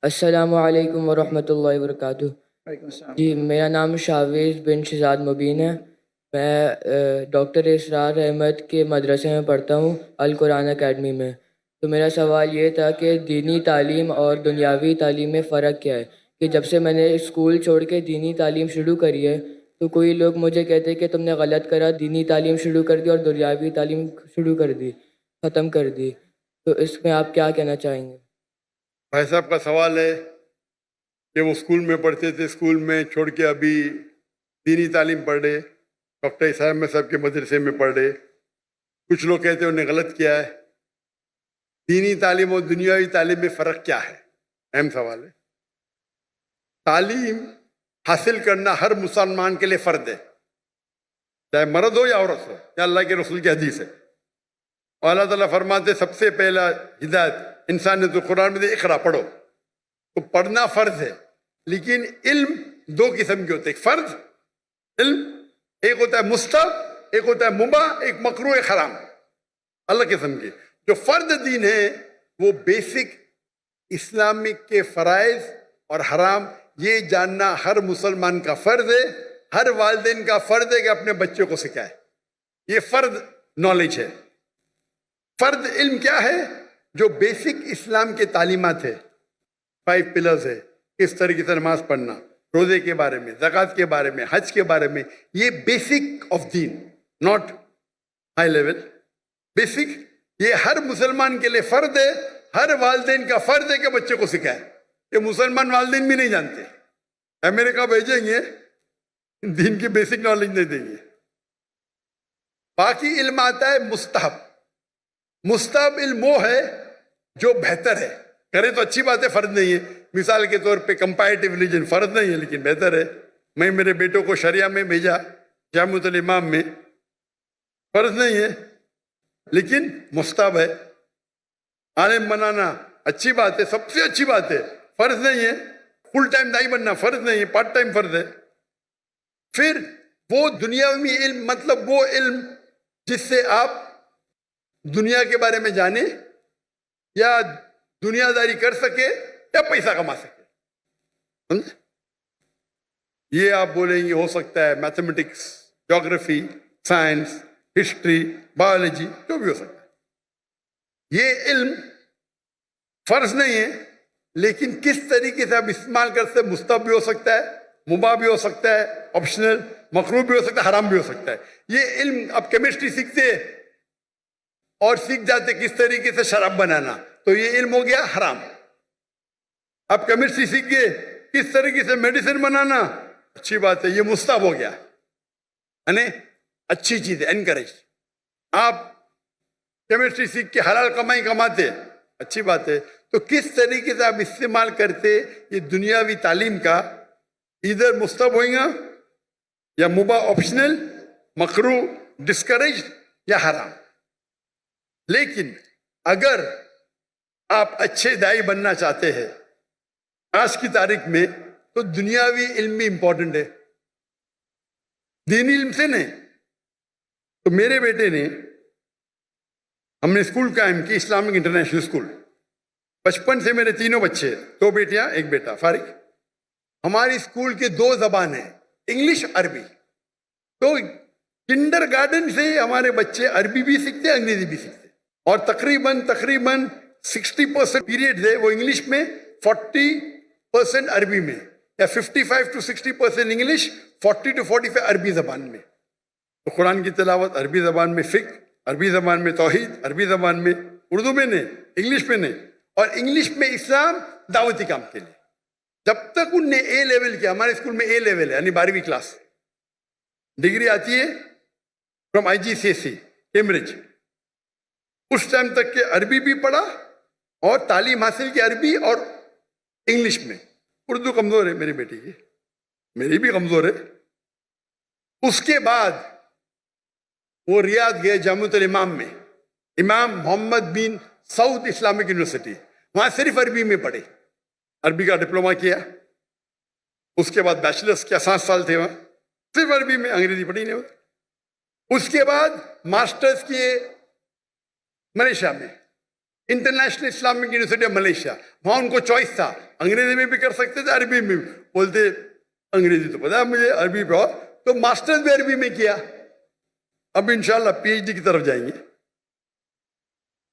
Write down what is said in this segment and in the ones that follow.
السلام علیکم ورحمۃ اللہ وبرکاتہ۔ وعلیکم السلام۔ جی میرا نام شاویز بن شہزاد مبین ہے۔ میں ڈاکٹر اسرار احمد کے مدرسے میں پڑھتا ہوں، القرآن اکیڈمی میں۔ تو میرا سوال یہ تھا کہ دینی تعلیم اور دنیاوی تعلیم میں فرق کیا ہے؟ کہ جب سے میں نے اسکول چھوڑ کے دینی تعلیم شروع کری ہے تو کوئی لوگ مجھے کہتے ہیں کہ تم نے غلط کرا، دینی تعلیم شروع کر دی اور دنیاوی تعلیم شروع کر دی، ختم کر دی۔ تو اس میں آپ کیا کہنا چاہیں گے؟ بھائی صاحب کا سوال ہے کہ وہ اسکول میں پڑھتے تھے، اسکول میں چھوڑ کے ابھی دینی تعلیم پڑھ رہے، ڈاکٹر صاحب میں صاحب کے مدرسے میں پڑھ رہے۔ کچھ لوگ کہتے ہیں انہوں نے غلط کیا ہے۔ دینی تعلیم اور دنیاوی تعلیم میں فرق کیا ہے؟ اہم سوال ہے۔ تعلیم حاصل کرنا ہر مسلمان کے لیے فرض ہے، چاہے مرد ہو یا عورت ہو، یا اللہ کے رسول کی حدیث ہے۔ اور اللہ تعالیٰ فرماتے سب سے پہلا ہدایت انسان نے تو قرآن میں دے، اقرا پڑھو۔ تو پڑھنا فرض ہے، لیکن علم دو قسم کے ہوتے ہیں۔ ایک فرض علم، ایک ہوتا ہے مستحب، ایک ہوتا ہے مباح، ایک مکروہ، ایک حرام، الگ قسم کے۔ جو فرض دین ہے وہ بیسک اسلامک کے فرائض اور حرام یہ جاننا ہر مسلمان کا فرض ہے، ہر والدین کا فرض ہے کہ اپنے بچوں کو سکھائے۔ یہ فرض نالج ہے۔ فرض علم کیا ہے؟ جو بیسک اسلام کے تعلیمات ہے، 5 پلرز ہے، کس طریقے سے نماز پڑھنا، روزے کے بارے میں، زکوٰۃ کے بارے میں، حج کے بارے میں، یہ بیسک آف دین، ناٹ ہائی لیول، بیسک۔ یہ ہر مسلمان کے لیے فرض ہے، ہر والدین کا فرض ہے کہ بچے کو سکھائے۔ یہ مسلمان والدین بھی نہیں جانتے، امریکہ بھیجیں گے دین کی بیسک نالج نہیں دیں گے۔ باقی علم آتا ہے مستحب۔ مستحب علم وہ ہے جو بہتر ہے، کرے تو اچھی بات ہے، فرض نہیں ہے۔ مثال کے طور پہ کمپیریٹیو ریلیجن فرض نہیں ہے لیکن بہتر ہے۔ میں میرے بیٹوں کو شریعہ میں بھیجا، جامعۃ الامام میں، فرض نہیں ہے لیکن مستحب ہے۔ عالم بنانا اچھی بات ہے، سب سے اچھی بات ہے، فرض نہیں ہے۔ فل ٹائم دائی بننا فرض نہیں ہے، پارٹ ٹائم فرض ہے۔ پھر وہ دنیاوی علم، مطلب وہ علم جس سے آپ دنیا کے بارے میں جانیں یا دنیا داری کر سکے یا پیسہ کما سکے، سمجھے؟ یہ آپ بولیں گے ہو سکتا ہے میتھمیٹکس، جغرافی، سائنس، ہسٹری، بایولوجی، جو بھی ہو سکتا ہے۔ یہ علم فرض نہیں ہے لیکن کس طریقے سے آپ استعمال کرتے، مستحب بھی ہو سکتا ہے، مباح بھی ہو سکتا ہے، آپشنل، مکروہ بھی ہو سکتا ہے، حرام بھی ہو سکتا ہے۔ یہ علم آپ کیمسٹری سیکھتے اور سیکھ جاتے کس طریقے سے شراب بنانا، تو یہ علم ہو گیا حرام۔ آپ کیمسٹری سیکھ گئے کس طریقے سے میڈیسن بنانا، اچھی بات ہے، یہ مستحب ہو گیا، یعنی اچھی چیز ہے، انکریج۔ آپ کیمسٹری سیکھ کے حلال کمائی کماتے، اچھی بات ہے۔ تو کس طریقے سے آپ استعمال کرتے یہ دنیاوی تعلیم کا، ادھر مستحب ہوئیں گا یا مباح، آپشنل، مکروہ، ڈسکریج یا حرام۔ لیکن اگر آپ اچھے دائی بننا چاہتے ہیں آج کی تاریخ میں تو دنیاوی علم بھی امپورٹنٹ ہے، دینی علم سے نہیں۔ تو میرے بیٹے نے، ہم نے اسکول قائم کی، اسلامک انٹرنیشنل اسکول۔ بچپن سے میرے تینوں بچے، 2 بیٹیاں 1 بیٹا، فارغ۔ ہماری اسکول کے 2 زبان ہیں، انگلش، عربی۔ تو کنڈر گارڈن سے ہمارے بچے عربی بھی سیکھتے، انگریزی بھی سیکھتے، اور تقریباً 60% پیریڈ ہے وہ انگلش میں، 40% عربی میں، یا 55 to 60% انگلش، 40 to 45 عربی زبان میں۔ تو قرآن کی تلاوت عربی زبان میں، فقہ عربی زبان میں، توحید عربی زبان میں، اردو میں نہیں، انگلش میں نہیں۔ اور انگلش میں اسلام دعوتی کام کے لیے۔ جب تک ان نے اے لیول کیا، ہمارے اسکول میں اے لیول ہے یعنی 12ویں کلاس، ڈگری آتی ہے فرام IGCSE کیمبرج، اس ٹائم تک کہ عربی بھی پڑھا اور تعلیم حاصل کی عربی اور انگلش میں۔ اردو کمزور ہے میری بیٹی کی، میری بھی کمزور ہے۔ اس کے بعد وہ ریاض گئے جامعۃ الامام میں، امام محمد بن سعود اسلامک یونیورسٹی، وہاں صرف عربی میں پڑھے، عربی کا ڈپلومہ کیا۔ اس کے بعد بیچلرس کیا، 7 سال تھے وہاں، صرف عربی میں، انگریزی پڑھی نہیں ہوتی۔ اس کے بعد ماسٹرز کیے ملیشیا میں، international Islamic university of Malaysia, وہاں ان کو چوائس تھا انگریزی میں بھی کر سکتے تھے, عربی میں بھی. بولتے انگریزی تو پتا ہے مجھے, عربی پہ اور, تو ماسٹرز بھی عربی میں کیا. اب انشاءاللہ پی ایچ ڈی کی طرف جائیں گے.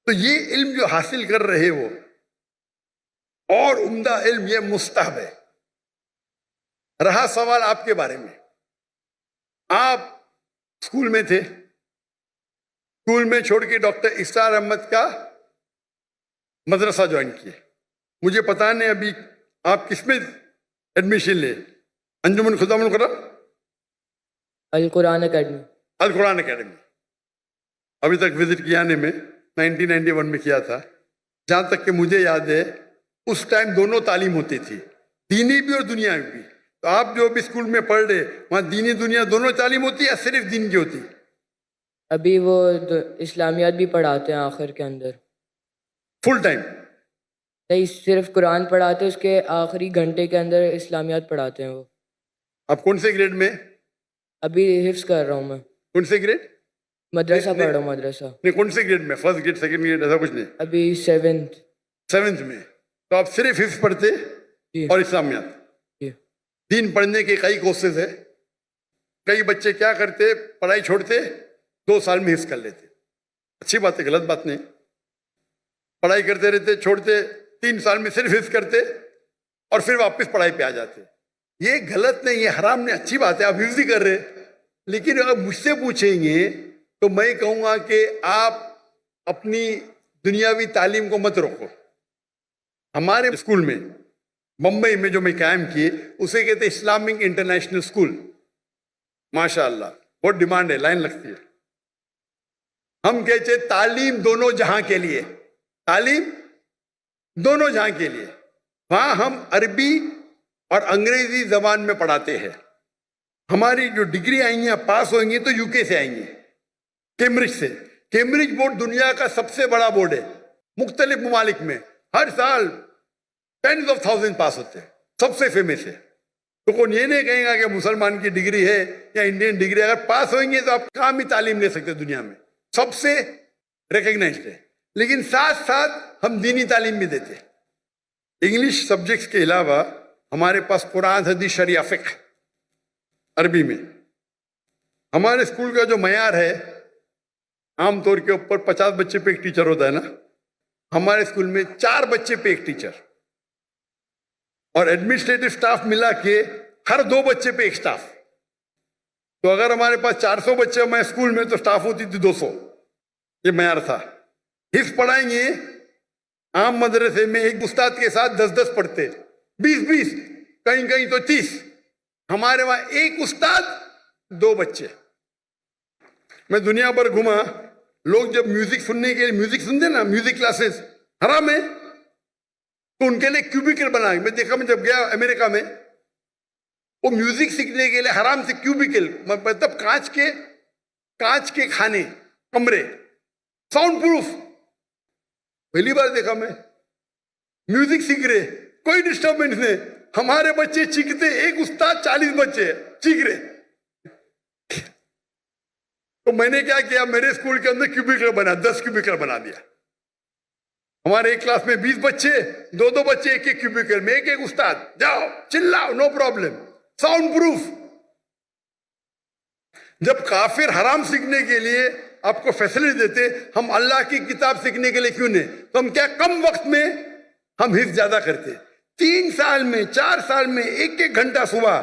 تو یہ علم جو حاصل کر رہے ہو, اور عمدہ علم یہ مستحب ہے. رہا سوال آپ کے بارے میں, آپ اسکول میں تھے, اسکول میں چھوڑ کے ڈاکٹر اسرار احمد کا مدرسہ جوائن کیے. مجھے پتا نہیں ابھی آپ کس میں ایڈمیشن لے, انجمن خدام القرآن, القرآن اکیڈمی. القرآن اکیڈمی. ابھی تک وزٹ کیا نے میں 1991 میں کیا تھا. جہاں تک کہ مجھے یاد ہے اس ٹائم دونوں تعلیم ہوتی تھی, دینی بھی اور دنیاوی بھی. تو آپ جو بھی اسکول میں پڑھ رہے وہاں دینی دنیا دونوں تعلیم ہوتی ہے یا صرف دین کی ہوتی؟ ابھی وہ اسلامیات بھی پڑھاتے ہیں آخر کے اندر. Full time? نہیں, صرف قرآن پڑھاتے ہیں, اس کے آخری گھنٹے کے اندر اسلامیات پڑھاتے ہیں وہ. آپ کون سے گریڈ میں؟ ابھی حفظ کر رہا ہوں میں. کون سے گریڈ؟ مدرسہ پڑھ رہا ہوں, مدرسہ. نہیں, کون سے گریڈ میں؟ فرسٹ گریڈ, سیکنڈ گریڈ, ایسا کچھ نہیں؟ ابھی 7th. 7th میں. تو آپ صرف حفظ پڑھتے جی اور اسلامیات؟ جی. دین پڑھنے کے کئی کورسز ہیں. کئی بچے کیا کرتے, پڑھائی چھوڑتے 2 سال میں حفظ کر لیتے. اچھی بات ہے, غلط بات نہیں. پڑھائی کرتے رہتے, چھوڑتے, 3 سال میں صرف حفظ کرتے اور پھر واپس پڑھائی پہ آ جاتے. یہ غلط نہیں, یہ حرام نہیں, اچھی بات ہے, آپ حفظ ہی کر رہے. لیکن اگر مجھ سے پوچھیں گے تو میں کہوں گا کہ آپ اپنی دنیاوی تعلیم کو مت روکو. ہمارے اسکول میں بمبئی میں جو میں قائم کیے اسے کہتے اسلامک انٹرنیشنل اسکول. ماشاء اللہ بہت ڈیمانڈ ہے, لائن لگتی ہے. ہم کہتے تعلیم دونوں جہاں کے لیے, تعلیم دونوں جہاں کے لیے. وہاں ہم عربی اور انگریزی زبان میں پڑھاتے ہیں. ہماری جو ڈگری آئیں گی, پاس ہوئیں گی تو یو کے سے آئیں گی, کیمبرج سے. کیمبرج بورڈ دنیا کا سب سے بڑا بورڈ ہے. مختلف ممالک میں ہر سال 10,000 پاس ہوتے ہیں, سب سے فیمس ہے. تو کون یہ نہیں کہیں گا کہ مسلمان کی ڈگری ہے یا انڈین ڈگری. اگر پاس ہوئیں گے تو آپ کام ہی تعلیم لے سکتے دنیا میں, سب سے ریکگنائزڈ ہے. لیکن ساتھ ساتھ ہم دینی تعلیم بھی دیتے. انگلش سبجیکٹس کے علاوہ ہمارے پاس قرآن, حدیث, شریعہ, فقہ عربی میں. ہمارے اسکول کا جو معیار ہے عام طور کے اوپر 50 بچے پہ ایک ٹیچر ہوتا ہے نا, ہمارے اسکول میں 4 بچے پہ ایک ٹیچر, اور ایڈمنسٹریٹو سٹاف ملا کے ہر 2 بچے پہ ایک سٹاف. تو اگر ہمارے پاس 400 بچے ہمارے اسکول میں تو سٹاف ہوتی تھی 200. یہ معیار تھا. حفظ پڑھائیں گے عام مدرسے میں ایک استاد کے ساتھ 10 پڑھتے, 20 کہیں کہیں تو 30. ہمارے وہاں ایک استاد 2 بچے. میں دنیا بھر گھما, لوگ جب میوزک سننے کے لیے میوزک سنتے نا, میوزک کلاسز حرام ہے, تو ان کے لیے کیوبیکل بنا. میں دیکھا, میں جب گیا امریکہ میں, وہ میوزک سیکھنے کے لیے حرام سے کیوبیکل, مطلب کانچ کے کھانے, کمرے, ساؤنڈ پروف. پہلی بار دیکھا میں. میوزک سیکھ رہے, کوئی ڈسٹربنس نہیں. ہمارے بچے چیختے, ایک استاد 40 بچے چیخ رہے. تو میں نے کیا کیا, میرے اسکول کے اندر کیوبیکل بنا, 10 کیوبیکل بنا دیا. ہمارے ایک کلاس میں 20 بچے, 2 بچے ایک کیوبیکل میں, ایک استاد, جاؤ چلاؤ, نو پرابلم, ساؤنڈ پروف. جب کافر حرام سیکھنے کے لیے آپ کو فیسلٹی دیتے, ہم اللہ کی کتاب سیکھنے کے لیے کیوں نہیں؟ تو ہم کیا کم وقت میں ہم حفظ زیادہ کرتے. 3 سال میں 4 سال میں 1 گھنٹہ صبح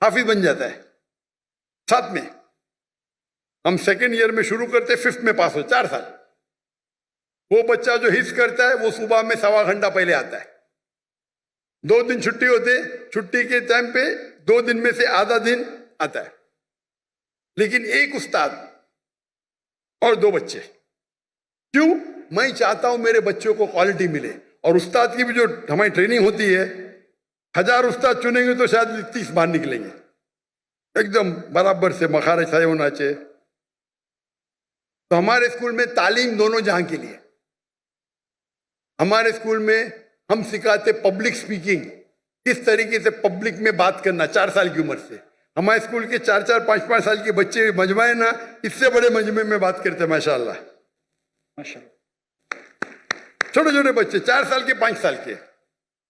حافظ بن جاتا ہے. 7 میں ہم سیکنڈ ایئر میں شروع کرتے, 5th میں پاس ہو, 4 سال. وہ بچہ جو حفظ کرتا ہے وہ صبح میں 1.25 گھنٹہ پہلے آتا ہے. 2 دن چھٹی ہوتے, چھٹی کے ٹائم پہ 2 دن میں سے آدھا دن آتا ہے. لیکن ایک استاد اور 2 بچے. کیوں؟ میں چاہتا ہوں میرے بچوں کو کوالٹی ملے. اور استاد کی بھی جو ہماری ٹریننگ ہوتی ہے, 1000 استاد چنیں گے تو شاید 30 باہر نکلیں گے, ایک دم برابر سے مخارج صحیح ہونا چاہیے. تو ہمارے اسکول میں تعلیم دونوں جہاں کے لیے. ہمارے اسکول میں ہم سکھاتے پبلک سپیکنگ, کس طریقے سے پبلک میں بات کرنا 4 سال کی عمر سے. ہمارے اسکول کے 4 5 سال کے بچے مجمع ہے نا, اس سے بڑے مجمع میں بات کرتے ہیں. ماشاء اللہ, چھوٹے چھوٹے بچے 4 سال کے 5 سال کے.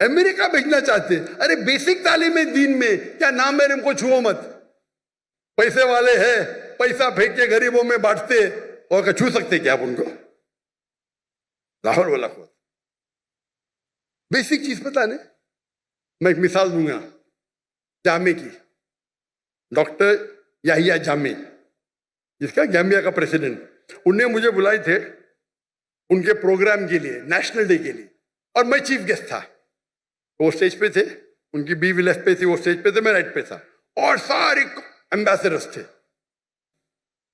امریکہ بھیجنا چاہتے ہیں. ارے بیسک تعلیم دین میں کیا نام محرم کو چھو مت. پیسے والے ہیں, پیسہ پھینک کے غریبوں میں بانٹتے, اور کہ چھو سکتے کیا آپ ان کو؟ لاہور والا کو بیسک چیز پتا نہیں. میں ایک مثال دوں گا جامع کی. ڈاکٹر یحییٰ جامع, جس کا گیمبیا کا پریسیڈنٹ, انہیں مجھے بلائے تھے ان کے پروگرام کے لیے, نیشنل ڈے کے لیے, اور میں چیف گیسٹ تھا. وہ اسٹیج پہ تھے, ان کی بیوی لیفٹ پہ تھی, وہ اسٹیج پہ تھے, میں رائٹ پہ تھا, اور سارے ایمبیسڈرز تھے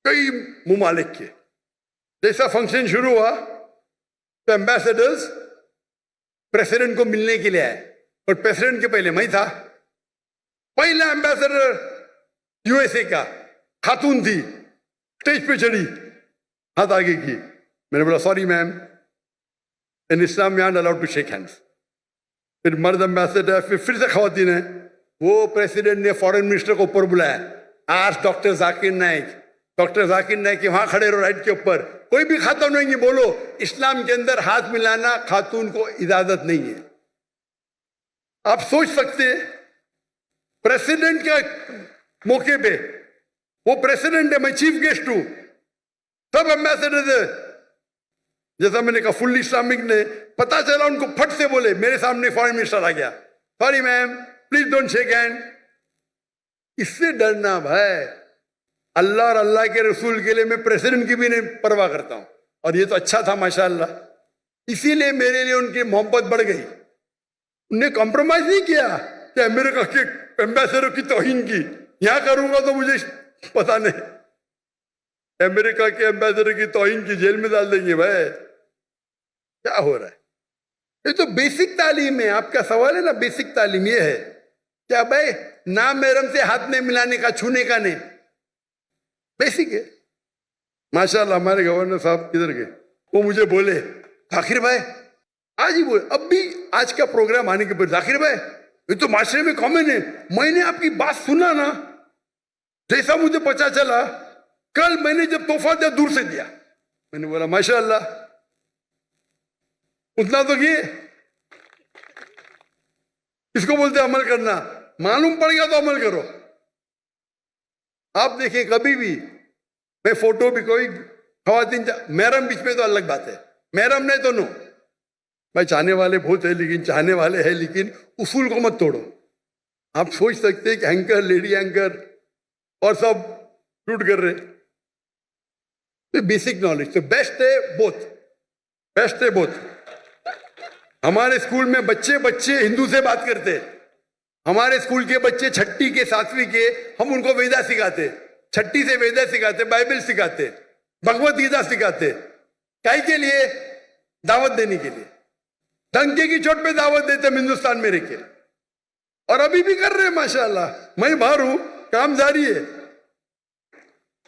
کئی ممالک کے. جیسا فنکشن شروع ہوا تو ایمبیسڈرز پریسیڈنٹ کو ملنے کے لیے آئے, اور پریسیڈنٹ کے پہلے میں تھا. پہلا ایمبیسڈر یو ایس اے کا خاتون تھی, اسٹیج پہ چڑھی, ہاتھ آگے کی. میں نے بولا sorry ma'am, in Islam we aren't allowed to shake hands. پھر مرد ایمبیسڈر, پھر سے خواتین ہیں. وہ پریسیڈنٹ نے فارن منسٹر کو اوپر بلایا, آج ڈاکٹر ذاکر نائک, ڈاکٹر ذاکر نائک کہ وہاں کھڑے رہو رائٹ کے اوپر, کوئی بھی خاتون نہیں, بولو اسلام کے اندر ہاتھ ملانا خاتون کو اجازت نہیں ہے. آپ سوچ سکتے پریسیڈنٹ کے موقع پہ, وہ پریسیڈنٹ ہے, میں چیف گیسٹ ہوں, سب ایمبیسڈر ہے. جیسا میں نے کہا فل اسلامک نے, پتا چلا ان کو پھٹ سے بولے, میرے سامنے فارن منسٹر آ گیا, sorry ma'am please don't shake hand. اس سے ڈرنا بھائی, اللہ اور اللہ کے رسول کے لیے میں پریسیڈنٹ کی بھی نہیں پرواہ کرتا ہوں, اور یہ تو اچھا تھا ماشاءاللہ. اسی لیے میرے لیے ان کی محبت بڑھ گئی. انہوں نے کمپرومائز نہیں کیا کہ امریکہ کے ایمبیسڈر کی توہین کی. یہاں کروں گا تو مجھے پتا نہیں, امریکہ کے ایمبیسڈر کی توہین کی جیل میں ڈال دیں گے. بھائی کیا ہو رہا ہے؟ یہ تو بیسک تعلیم ہے. آپ کا سوال ہے نا, بیسک تعلیم یہ ہے کیا بھائی نام محرم سے ہاتھ نہیں ملانے کا, چھونے کا نہیں, بیسک ہے. ماشاءاللہ ہمارے گورنر صاحب کدھر گئے, وہ مجھے بولے ذاکر بھائی, آج ہی بولے, اب بھی آج کا پروگرام آنے کے بعد, ذاکر بھائی یہ تو معاشرے میں کامن ہے, میں نے آپ کی بات سنا نا, جیسا مجھے پتا چلا کل میں نے جب تحفہ دیا دور سے دیا. میں نے بولا ماشاءاللہ, اتنا تو کیے. اس کو بولتے عمل کرنا, معلوم پڑ گیا تو عمل کرو. آپ دیکھیں کبھی بھی, میں فوٹو بھی کوئی خواتین محرم بیچ میں تو الگ بات ہے, محرم نہیں تو نو. بھائی چاہنے والے بہت ہیں, لیکن چاہنے والے ہیں, لیکن اصول کو مت توڑو. آپ سوچ سکتے ہیں کہ اینکر, لیڈی اینکر اور سب شوٹ کر رہے. بیسک نالج تو بیسٹ ہے, بوتھ بیسٹ ہے, بوتھ. ہمارے اسکول میں بچے ہندو سے بات کرتے. ہمارے اسکول کے بچے چھٹی کے, ساتویں کے, ہم ان کو ویدا سکھاتے, چھٹی سے ویدا سکھاتے, بائبل سکھاتے, بھگوت گیتا سکھاتے. کائی کے لیے؟ دعوت دینے کے لیے. ڈنکے کی چوٹ پہ دعوت دیتے ہم ہندوستان میں رہ کے, اور ابھی بھی کر رہے ہیں ماشاءاللہ. میں باہر ہوں, کام جاری ہے,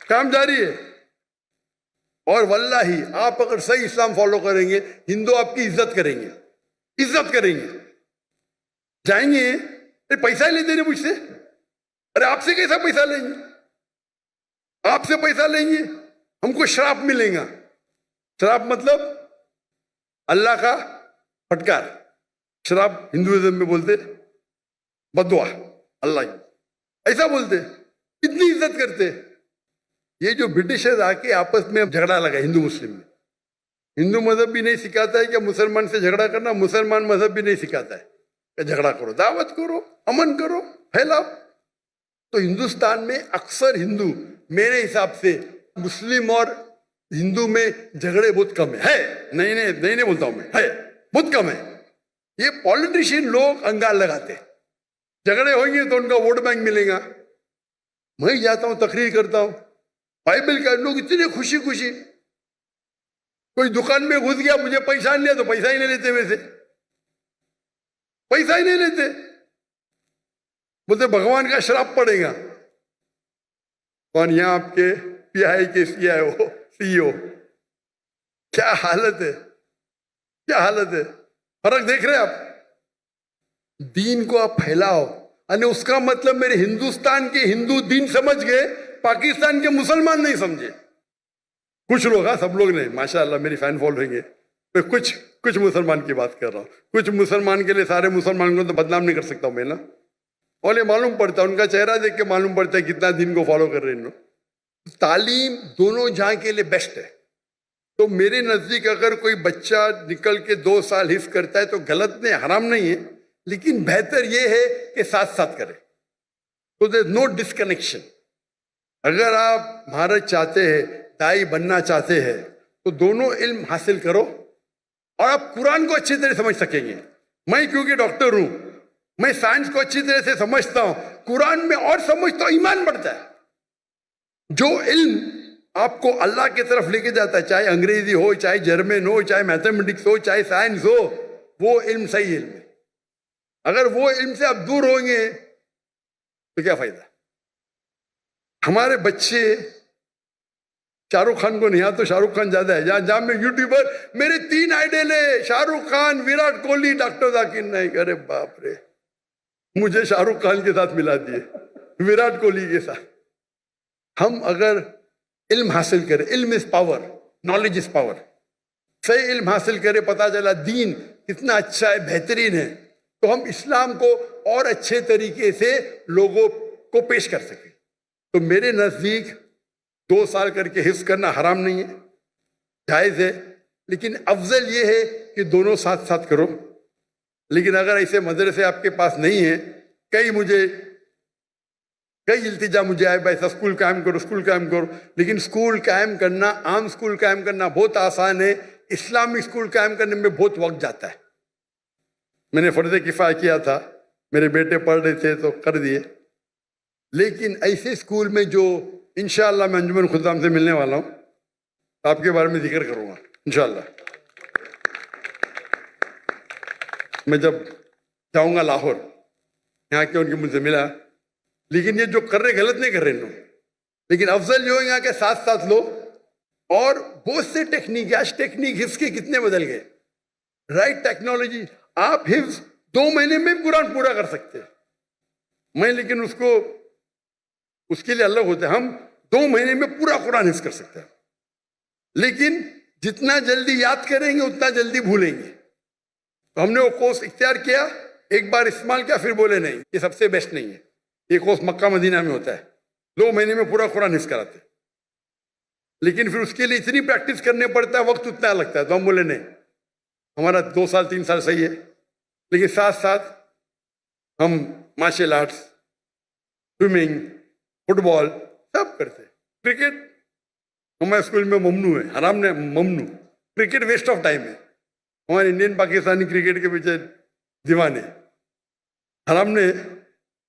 کام جاری ہے. اور واللہ آپ اگر صحیح اسلام فالو کریں گے, ہندو آپ کی عزت کریں گے, عزت کریں گے. جائیں گے, پیسہ ہی لیتے ہیں مجھ سے, ارے آپ سے کیسا پیسہ لیں گے, آپ سے پیسہ لیں گے, ہم کو شراپ ملے گا. شراپ مطلب اللہ کا پھٹکار. شراپ ہندوازم میں بولتے بدوا, اللہ ایسا بولتے. اتنی عزت کرتے. یہ جو برٹشرز آ کے آپس میں جھگڑا لگا ہندو مسلم میں, ہندو مذہب بھی نہیں سکھاتا ہے کہ مسلمان سے جھگڑا کرنا, مسلمان مذہب بھی نہیں سکھاتا ہے کہ جھگڑا کرو, دعوت کرو, امن کرو, پھیلاؤ. تو ہندوستان میں اکثر ہندو میرے حساب سے مسلم اور ہندو میں جھگڑے بہت کم ہے. نہیں بولتا ہوں میں, ہے بہت کم ہے. یہ پولیٹیشین لوگ انگال لگاتے, جھگڑے ہوئیں گے تو ان کا ووٹ بینک ملے گا. میں جاتا ہوں, تقریر کرتا ہوں, بائبل کا لوگ اتنے خوشی خوشی. کوئی دکان میں گھس گیا, مجھے پیسہ نہیں لیا تو پیسہ ہی نہیں لیتے, ویسے پیسہ ہی نہیں لیتے, بولتے بھگوان کا شراپ پڑے گا. کون یہاں آپ کے پی آئی کے سی او, کیا حالت ہے, کیا حالت ہے. فرق دیکھ رہے آپ. دین کو آپ پھیلاؤ, یعنی اس کا مطلب میرے ہندوستان کے ہندو دین سمجھ گئے, پاکستان کے مسلمان نہیں سمجھے. کچھ لوگ, ہاں سب لوگ نہیں, ماشاءاللہ میری فین فالوئنگ ہے, کچھ کچھ مسلمان کی بات کر رہا ہوں. کچھ مسلمان کے لیے سارے مسلمان کو تو بدنام نہیں کر سکتا ہوں میں نا. اور یہ معلوم پڑتا ہے, ان کا چہرہ دیکھ کے معلوم پڑتا ہے کتنا دین کو فالو کر رہے ہیں. تعلیم دونوں جہاں کے لیے بیسٹ ہے. تو میرے نزدیک اگر کوئی بچہ نکل کے 2 سال حفظ کرتا ہے تو غلط نہیں, حرام نہیں ہے, لیکن بہتر یہ ہے کہ ساتھ ساتھ کرے. تو دیر نو ڈسکنیکشن. اگر آپ مہارت چاہتے ہیں, دائی بننا چاہتے ہیں, تو دونوں علم حاصل کرو اور آپ قرآن کو اچھی طرح سمجھ سکیں گے. میں کیونکہ ڈاکٹر ہوں, میں سائنس کو اچھی طرح سے سمجھتا ہوں, قرآن میں اور سمجھتا ہوں, ایمان بڑھتا ہے. جو علم آپ کو اللہ کی طرف لے کے جاتا ہے, چاہے انگریزی ہو, چاہے جرمن ہو, چاہے میتھمیٹکس ہو, چاہے سائنس ہو, وہ علم صحیح علم ہے. اگر وہ علم سے آپ دور ہوں گے تو کیا فائدہ. ہمارے بچے شاہ رخ خان کو نہیں آتا تو شاہ رخ خان زیادہ ہے. جہاں میں یوٹیوبر, میرے 3 آئیڈل ہے, شاہ رخ خان, وراٹ کوہلی, ڈاکٹر ذاکر نائک. ارے باپ رے, مجھے شاہ رخ خان کے ساتھ ملا دیے, وراٹ کوہلی کے ساتھ. ہم اگر علم حاصل کرے, علم is power, knowledge is power, صحیح علم حاصل کرے, پتا چلا دین کتنا اچھا ہے, بہترین ہے, تو ہم اسلام کو اور اچھے طریقے سے لوگوں کو پیش کر سکیں. تو میرے نزدیک 2 سال کر کے حفظ کرنا حرام نہیں ہے, جائز ہے, لیکن افضل یہ ہے کہ دونوں ساتھ ساتھ کرو. لیکن اگر ایسے مدرسے آپ کے پاس نہیں ہیں, کئی التجا مجھے آئے, بھائی اسکول قائم کرو, اسکول قائم کرو. لیکن اسکول قائم کرنا, عام اسکول قائم کرنا بہت آسان ہے, اسلامک اسکول قائم کرنے میں بہت وقت جاتا ہے. میں نے فرض کفایہ کیا تھا, میرے بیٹے پڑھ رہے تھے تو کر دیے. لیکن ایسے اسکول میں جو انشاءاللہ میں انجمن خدام سے ملنے والا ہوں, آپ کے بارے میں ذکر کروں گا انشاءاللہ. میں جب جاؤں گا لاہور, یہاں کے ان کی مجھ سے ملا, لیکن یہ جو کر رہے غلط نہیں کر رہے انہوں, لیکن افضل جو ہے کہ ساتھ ساتھ لو. اور بہت سے ٹیکنیک, آج ٹیکنیک حفظ کے کتنے بدل گئے. رائٹ ٹیکنالوجی, آپ حفظ 2 مہینے میں قرآن پورا کر سکتے. میں لیکن اس کے لیے الگ ہوتا ہے. ہم 2 مہینے میں پورا قرآن حفظ کر سکتے ہیں, لیکن جتنا جلدی یاد کریں گے اتنا جلدی بھولیں گے. تو ہم نے وہ کورس اختیار کیا, ایک بار استعمال کیا, پھر بولے نہیں یہ سب سے بیسٹ نہیں ہے. یہ کورس مکہ مدینہ میں ہوتا ہے, 2 مہینے میں پورا قرآن حفظ کراتے, لیکن پھر اس کے لیے اتنی پریکٹس کرنے پڑتا ہے, وقت اتنا لگتا ہے. تو ہم بولے نہیں, ہمارا 2 سال 3 سال صحیح ہے, لیکن ساتھ ساتھ ہم مارشل آرٹس, سوئمنگ, فٹ بال سب کرتے. کرکٹ ہمارے اسکول میں ممنوع ہے, حرام نے ممنوع. کرکٹ ویسٹ آف ٹائم ہے. ہمارے انڈین پاکستانی کرکٹ کے پیچھے دیوانے. حرام نے,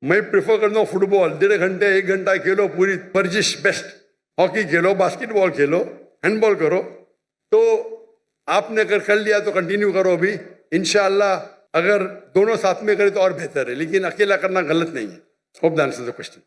میں پریفر کرتا ہوں فٹ بال, 1.5 گھنٹے 1 گھنٹہ کھیلو, پوری ورزش بیسٹ. ہاکی کھیلو, باسکٹ بال کھیلو, ہینڈ بال کرو. تو آپ نے اگر کر لیا تو کنٹینیو کرو ابھی انشاءاللہ. اگر دونوں ساتھ میں کرے تو اور بہتر ہے, لیکن اکیلا کرنا غلط نہیں ہے. Hope the answers the question.